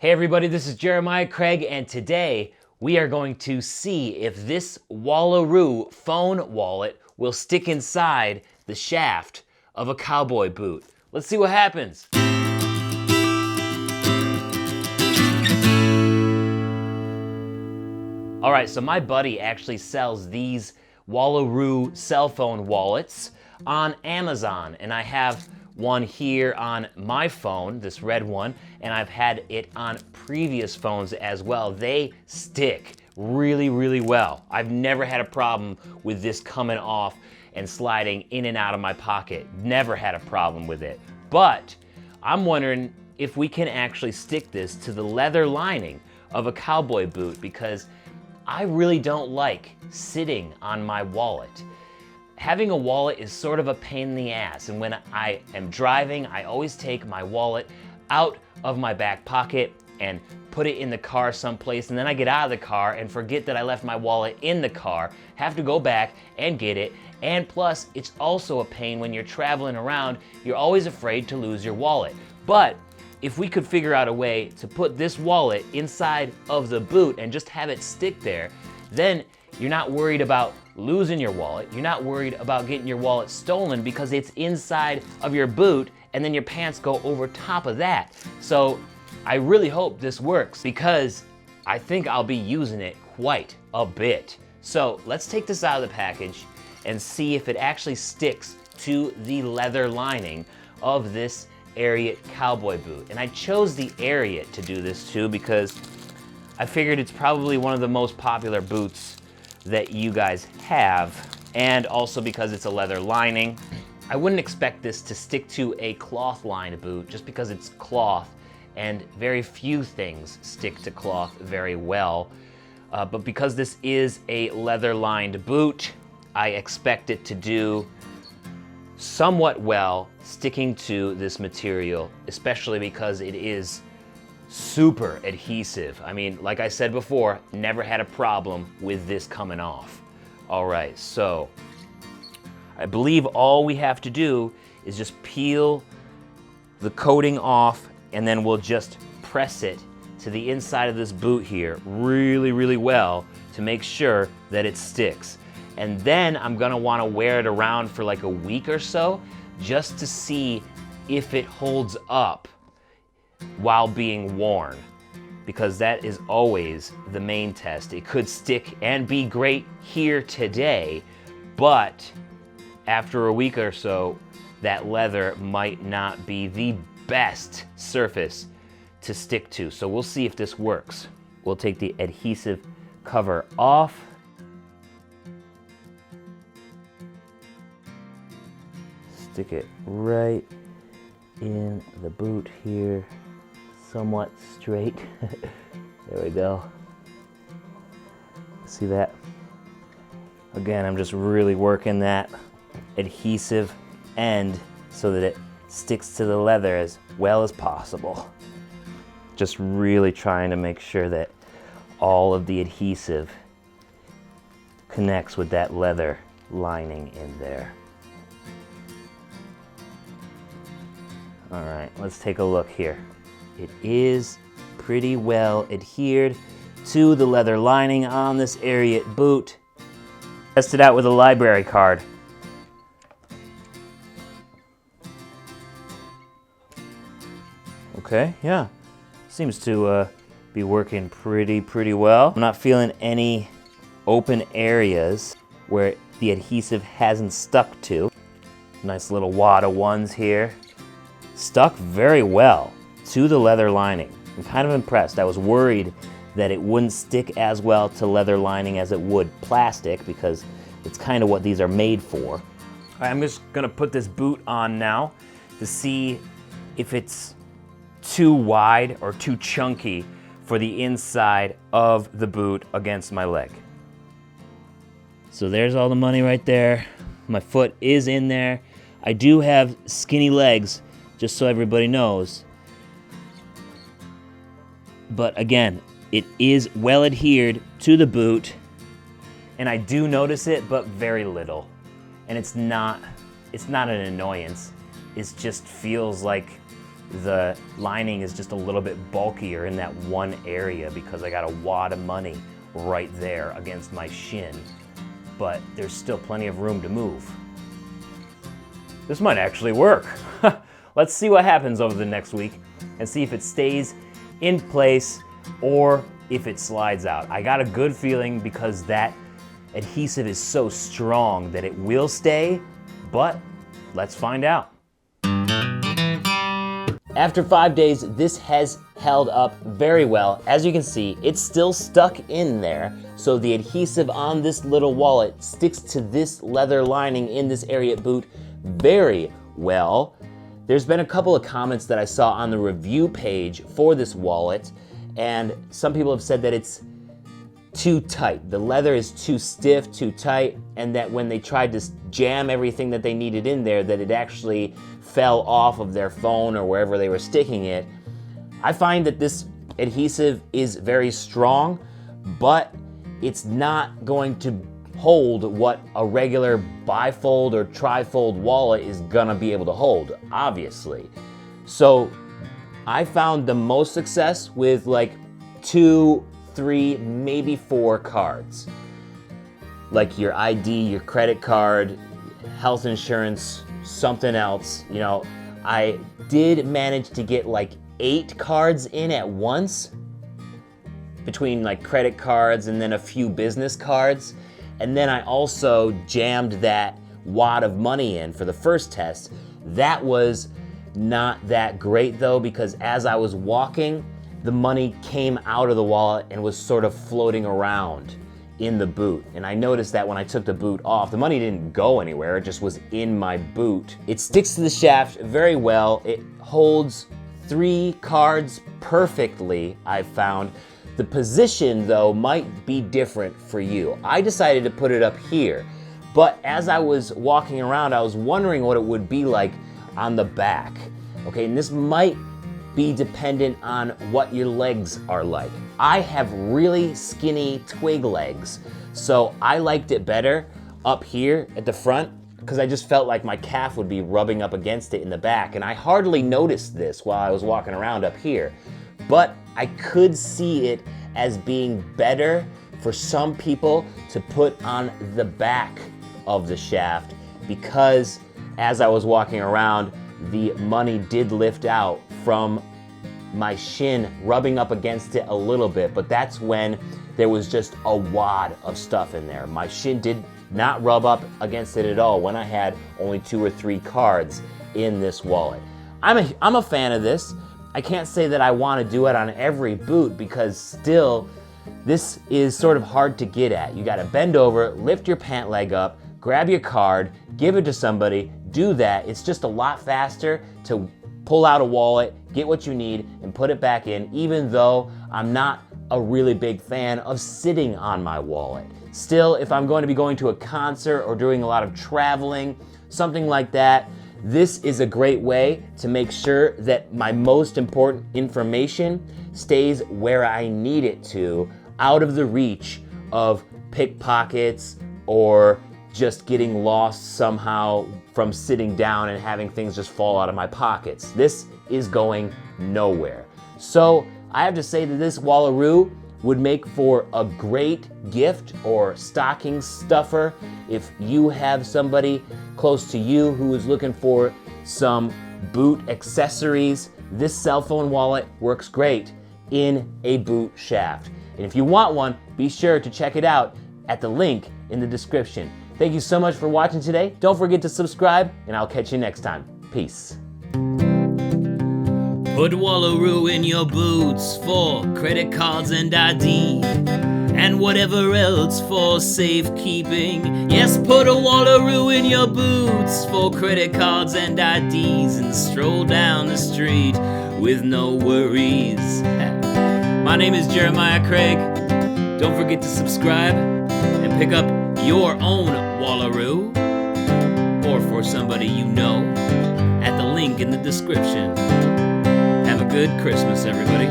Hey everybody, this is Jeremiah Craig, and today we are going to see if this Wallaroo phone wallet will stick inside the shaft of a cowboy boot. Let's see what happens. All right, so my buddy actually sells these Wallaroo cell phone wallets on Amazon, and I have one here on my phone, this red one, and I've had it on previous phones as well. They stick really, really well. I've never had a problem with this coming off and sliding in and out of my pocket. Never had a problem with it. But I'm wondering if we can actually stick this to the leather lining of a cowboy boot, because I really don't like sitting on my wallet. Having a wallet is sort of a pain in the ass, and when I am driving, I always take my wallet out of my back pocket and put it in the car someplace, and then I get out of the car and forget that I left my wallet in the car, have to go back and get it, and plus, it's also a pain when you're traveling around, you're always afraid to lose your wallet. But if we could figure out a way to put this wallet inside of the boot and just have it stick there, then you're not worried about losing your wallet. You're not worried about getting your wallet stolen because it's inside of your boot, and then your pants go over top of that. So I really hope this works, because I think I'll be using it quite a bit. So let's take this out of the package and see if it actually sticks to the leather lining of this Ariat cowboy boot. And I chose the Ariat to do this too because I figured it's probably one of the most popular boots that you guys have, and also because it's a leather lining. I wouldn't expect this to stick to a cloth lined boot just because it's cloth, and very few things stick to cloth very well. But because this is a leather lined boot, I expect it to do somewhat well sticking to this material, especially because it is super adhesive. I mean, like I said before, never had a problem with this coming off. All right, so I believe all we have to do is just peel the coating off, and then we'll just press it to the inside of this boot here really, really well to make sure that it sticks. And then I'm gonna wanna wear it around for like a week or so just to see if it holds up while being worn, because that is always the main test. It could stick and be great here today, but after a week or so, that leather might not be the best surface to stick to. So we'll see if this works. We'll take the adhesive cover off. Stick it right in the boot here, somewhat straight. There we go. See that? Again, I'm just really working that adhesive end so that it sticks to the leather as well as possible. Just really trying to make sure that all of the adhesive connects with that leather lining in there. All right, let's take a look here. It is pretty well adhered to the leather lining on this Ariat boot. Test it out with a library card. Okay, yeah, seems to be working pretty well. I'm not feeling any open areas where the adhesive hasn't stuck to. Nice little wad of ones here. Stuck very well to the leather lining. I'm kind of impressed. I was worried that it wouldn't stick as well to leather lining as it would plastic, because it's kind of what these are made for. All right, I'm just gonna put this boot on now to see if it's too wide or too chunky for the inside of the boot against my leg. So there's all the money right there. My foot is in there. I do have skinny legs, just so everybody knows. But again, it is well adhered to the boot, and I do notice it, but very little. And it's not an annoyance. It just feels like the lining is just a little bit bulkier in that one area because I got a wad of money right there against my shin, but there's still plenty of room to move. This might actually work. Let's see what happens over the next week and see if it stays in place or if it slides out. I got a good feeling because that adhesive is so strong that it will stay, but let's find out. After 5 days, this has held up very well. As you can see, it's still stuck in there, so the adhesive on this little wallet sticks to this leather lining in this Ariat boot very well. There's been a couple of comments that I saw on the review page for this wallet, and some people have said that it's too tight. The leather is too stiff, too tight, and that when they tried to jam everything that they needed in there, that it actually fell off of their phone or wherever they were sticking it. I find that this adhesive is very strong, but it's not going to hold what a regular bifold or trifold wallet is gonna be able to hold, obviously. So I found the most success with like 2, 3, maybe 4 cards. Like your ID, your credit card, health insurance, something else. You know, I did manage to get like 8 cards in at once between like credit cards and then a few business cards. And then I also jammed that wad of money in for the first test. That was not that great though, because as I was walking, the money came out of the wallet and was sort of floating around in the boot. And I noticed that when I took the boot off, the money didn't go anywhere, it just was in my boot. It sticks to the shaft very well. It holds 3 cards perfectly, I've found. The position though might be different for you. I decided to put it up here, but as I was walking around, I was wondering what it would be like on the back. Okay, and this might be dependent on what your legs are like. I have really skinny twig legs, so I liked it better up here at the front because I just felt like my calf would be rubbing up against it in the back, and I hardly noticed this while I was walking around up here. But I could see it as being better for some people to put on the back of the shaft because as I was walking around, the money did lift out from my shin, rubbing up against it a little bit, but that's when there was just a wad of stuff in there. My shin did not rub up against it at all when I had only 2 or 3 cards in this wallet. I'm a fan of this. I can't say that I want to do it on every boot because still, this is sort of hard to get at. You gotta bend over, lift your pant leg up, grab your card, give it to somebody, do that. It's just a lot faster to pull out a wallet, get what you need, and put it back in, even though I'm not a really big fan of sitting on my wallet. Still, if I'm going to be going to a concert or doing a lot of traveling, something like that, this is a great way to make sure that my most important information stays where I need it to, out of the reach of pickpockets or just getting lost somehow from sitting down and having things just fall out of my pockets. This is going nowhere. So I have to say that this Wallaroo would make for a great gift or stocking stuffer if you have somebody close to you who is looking for some boot accessories. This cell phone wallet works great in a boot shaft. And if you want one, be sure to check it out at the link in the description. Thank you so much for watching today. Don't forget to subscribe, and I'll catch you next time. Peace. Put Wallaroo in your boots for credit cards and ID, and whatever else for safekeeping. Yes, put a Wallaroo in your boots for credit cards and IDs, and stroll down the street with no worries. My name is Jeremiah Craig. Don't forget to subscribe and pick up your own Wallaroo, or for somebody you know, at the link in the description. Have a good Christmas, everybody.